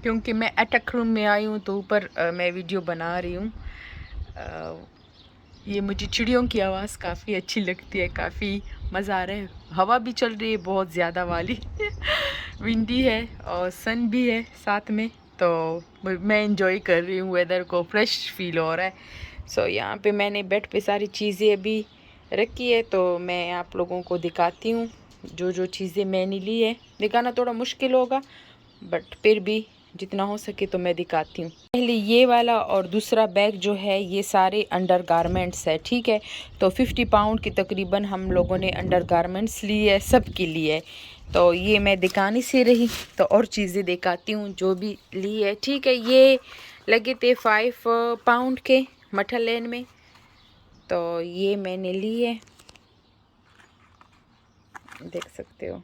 क्योंकि मैं अटक रूम में आई हूँ तो ऊपर मैं वीडियो बना रही हूँ। ये मुझे चिड़ियों की आवाज़ काफ़ी अच्छी लगती है, काफ़ी मज़ा आ रहा है। हवा भी चल रही है बहुत ज़्यादा वाली विंडी है और सन भी है साथ में, तो मैं इंजॉय कर रही हूँ वेदर को, फ्रेश फील हो रहा है। यहाँ पे मैंने बेड पे सारी चीज़ें अभी रखी है, तो मैं आप लोगों को दिखाती हूँ जो जो चीज़ें मैंने ली है। दिखाना थोड़ा मुश्किल होगा बट फिर भी जितना हो सके तो मैं दिखाती हूँ। पहले ये वाला और दूसरा बैग जो है ये सारे अंडर गारमेंट्स है, ठीक है। तो 50 पाउंड की तकरीबन हम लोगों ने अंडर गारमेंट्स ली है सब के लिए। तो ये मैं दिखाने से रही तो और चीज़ें दिखाती हूँ जो भी ली है, ठीक है। ये लगे थे 5 पाउंड के मठल लेन में, तो ये मैंने ली है, देख सकते हो।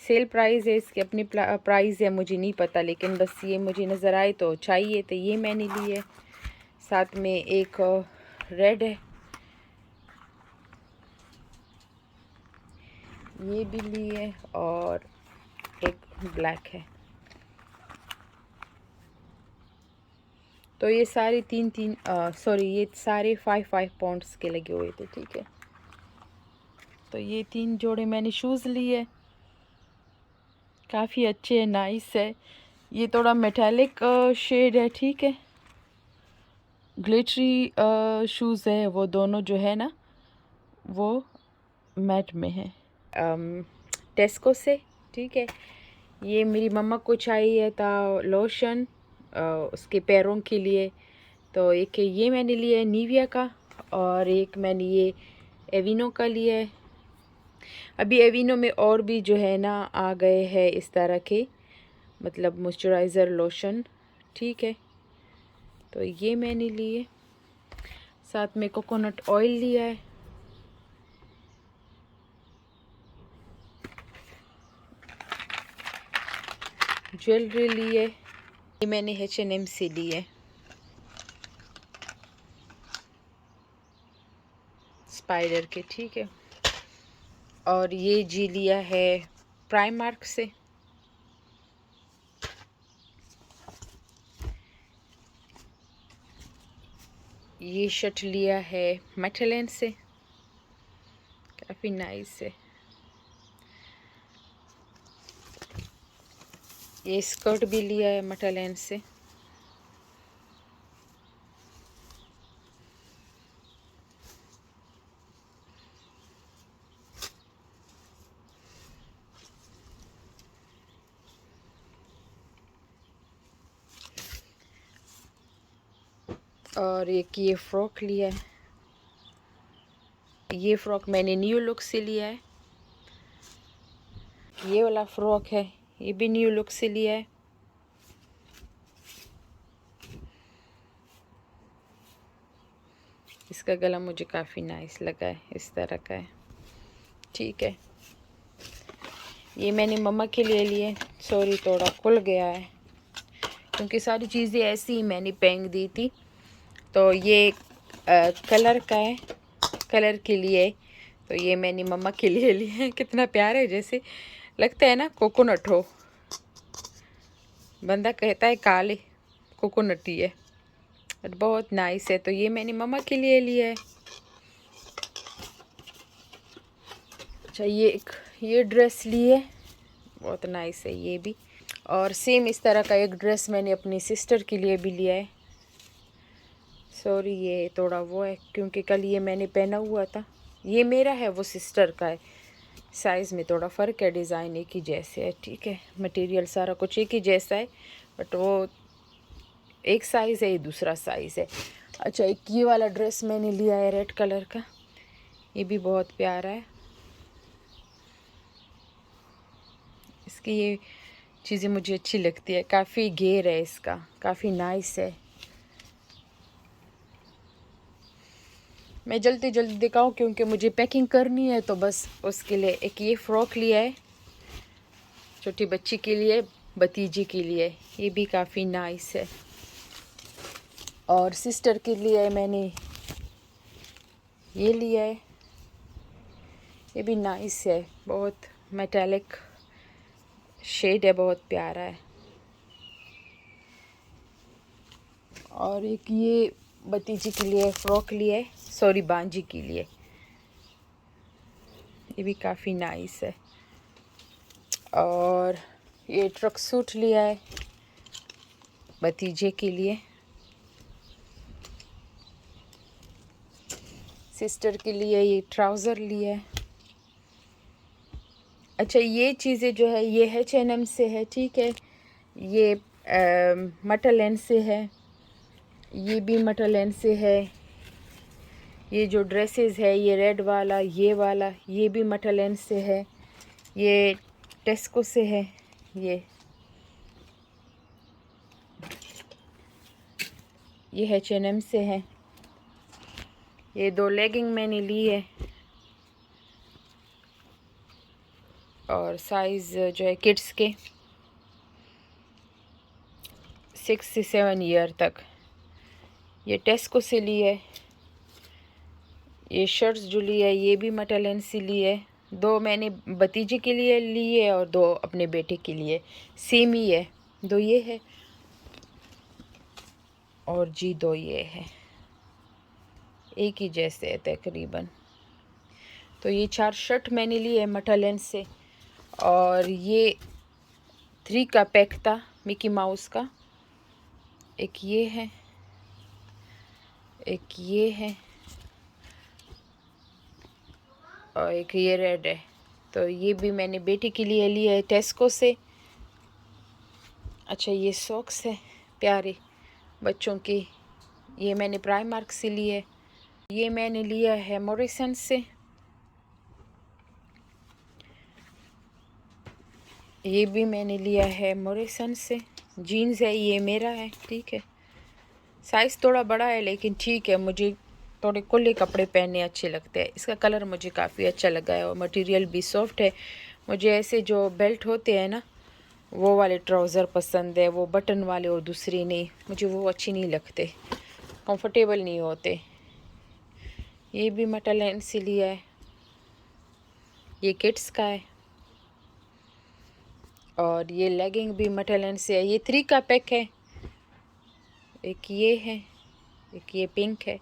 सेल प्राइस है इसकी, अपनी प्राइस है मुझे नहीं पता, लेकिन बस ये मुझे नज़र आए तो चाहिए तो ये मैंने ली है। साथ में एक रेड है, ये भी ली है, और एक ब्लैक है। तो ये सारे ये सारे 5 पाउंड्स के लगे हुए थे, ठीक है। तो ये 3 जोड़े मैंने शूज़ लिए, काफ़ी अच्छे है, नाइस है। ये थोड़ा मेटालिक शेड है, ठीक है। ग्लिटरी शूज़ है वो दोनों जो है ना, वो मैट में है, टेस्को से, ठीक है। ये मेरी मम्मा को चाहिए था लोशन उसके पैरों के लिए, तो एक ये मैंने लिया है निविया का, और एक मैंने ये एविनो का लिया है। अभी एविनो में और भी जो है ना आ गए हैं इस तरह के, मतलब मॉइस्चराइज़र लोशन, ठीक है। तो ये मैंने लिए, साथ में कोकोनट ऑयल लिया है, ज्वेलरी ली है, ये मैंने H&M से ली है, स्पाइडर के, ठीक है। और ये जी लिया है प्राइमार्क से। ये शर्ट लिया है मेटलन से, काफ़ी नाइस है। ये स्कर्ट भी लिया है मेटलन से। और एक ये फ्रॉक लिया है, ये फ्रॉक मैंने न्यू लुक से लिया है। ये वाला फ्रॉक है, ये भी न्यू लुक से लिया है। इसका गला मुझे काफ़ी नाइस लगा है, इस तरह का है, ठीक है। ये मैंने मम्मा के लिए लिए, सॉरी थोड़ा खुल गया है क्योंकि सारी चीज़ें ऐसी ही मैंने फेंक दी थी। तो ये कलर का है, कलर के लिए, तो ये मैंने मम्मा के लिए लिए है। कितना प्यारा है, जैसे लगता है ना कोकोनट हो, बंदा कहता है काले कोकोनट ही है, बट बहुत नाइस है। तो ये मैंने मम्मा के लिए लिया है। अच्छा, ये ड्रेस ली है, बहुत नाइस है ये भी। और सेम इस तरह का एक ड्रेस मैंने अपनी सिस्टर के लिए भी लिया है। सॉरी ये थोड़ा वो है क्योंकि कल ये मैंने पहना हुआ था, ये मेरा है वो सिस्टर का है, साइज़ में थोड़ा फ़र्क है, डिज़ाइन एक ही जैसे है, ठीक है। मटेरियल सारा कुछ एक ही जैसा है, बट वो एक साइज़ है, ये दूसरा साइज़ है। अच्छा, एक ये वाला ड्रेस मैंने लिया है रेड कलर का, ये भी बहुत प्यारा है। इसकी ये चीज़ें मुझे अच्छी लगती है, काफ़ी घेर है इसका, काफ़ी नाइस है। मैं जल्दी जल्दी दिखाऊं क्योंकि मुझे पैकिंग करनी है, तो बस उसके लिए एक ये फ़्रॉक लिया है छोटी बच्ची के लिए, भतीजी के लिए, ये भी काफ़ी नाइस है। और सिस्टर के लिए मैंने ये लिया है, ये भी नाइस है, बहुत मेटालिक शेड है, बहुत प्यारा है। और एक ये भतीजी के लिए फ्रॉक लिए, सॉरी बांजी के लिए, ये भी काफ़ी नाइस है। और ये ट्रक सूट लिया है भतीजे के लिए, सिस्टर के लिए ये ट्राउज़र लिया है। अच्छा, ये चीज़ें जो है ये H&M से है, ठीक है। ये मटलैंड से है, ये भी मटलैंड से है। ये जो ड्रेसेस है, ये रेड वाला, ये वाला, ये भी मटलैंड से है। ये टेस्को से है। ये H&M से है। ये 2 लेगिंग मैंने ली है और साइज़ जो है किड्स के 6 से 7 ईयर तक। ये टेस्को से ली है। ये शर्ट्स जो ली है ये भी मटलैंड से ली है। 2 मैंने भतीजे के लिए ली है और 2 अपने बेटे के लिए, सेम ही है। 2 ये है और जी 2 ये है, एक ही जैसे है तकरीबन। तो ये 4 शर्ट मैंने ली है मटलैंड से। और ये 3 का पैक था मिकी माउस का। एक ये है, एक ये है और एक ये रेड है। तो ये भी मैंने बेटी के लिए लिया है टेस्को से। अच्छा, ये सॉक्स है प्यारे बच्चों के, ये मैंने प्राइमार्क से लिए है। ये मैंने लिया है मॉरिसन से। ये भी मैंने लिया है मॉरिसन से। जीन्स है, ये मेरा है, ठीक है। साइज़ थोड़ा बड़ा है लेकिन ठीक है, मुझे थोड़े खुले कपड़े पहनने अच्छे लगते हैं। इसका कलर मुझे काफ़ी अच्छा लगा है और मटेरियल भी सॉफ्ट है। मुझे ऐसे जो बेल्ट होते हैं ना, वो वाले ट्राउज़र पसंद है, वो बटन वाले, और दूसरे नहीं, मुझे वो अच्छी नहीं लगते, कंफर्टेबल नहीं होते। ये भी मटलैंड से लिया है, ये किड्स का है। और ये लेगिंग भी मटलैंड से है। ये 3 का पैक है, एक ये है, एक ये पिंक है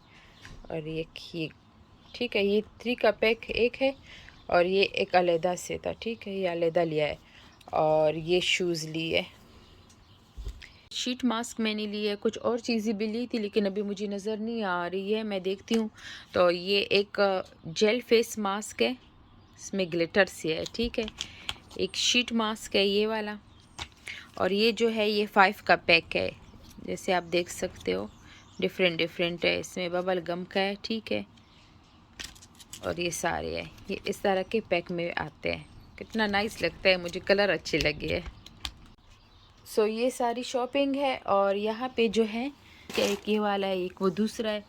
और एक ये, ठीक है। ये 3 का पैक एक है और ये एक अलहदा से था, ठीक है, ये अलहदा लिया है। और ये शूज़ लिए, शीट मास्क मैंने लिया है। कुछ और चीज़ें भी ली थी लेकिन अभी मुझे नज़र नहीं आ रही है, मैं देखती हूँ। तो ये एक जेल फेस मास्क है, इसमें ग्लिटर से है, ठीक है। एक शीट मास्क है ये वाला। और ये जो है ये 5 का पैक है, जैसे आप देख सकते हो, डिफरेंट डिफरेंट है। इसमें बबल गम का है, ठीक है। और ये सारे हैं, ये इस तरह के पैक में आते हैं। कितना नाइस लगता है, मुझे कलर अच्छे लगे है। सो ये सारी शॉपिंग है। और यहाँ पे जो है एक ये वाला है, एक वो दूसरा है,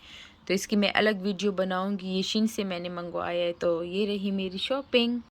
तो इसकी मैं अलग वीडियो बनाऊंगी। ये शीन से मैंने मंगवाया है। तो ये रही मेरी शॉपिंग।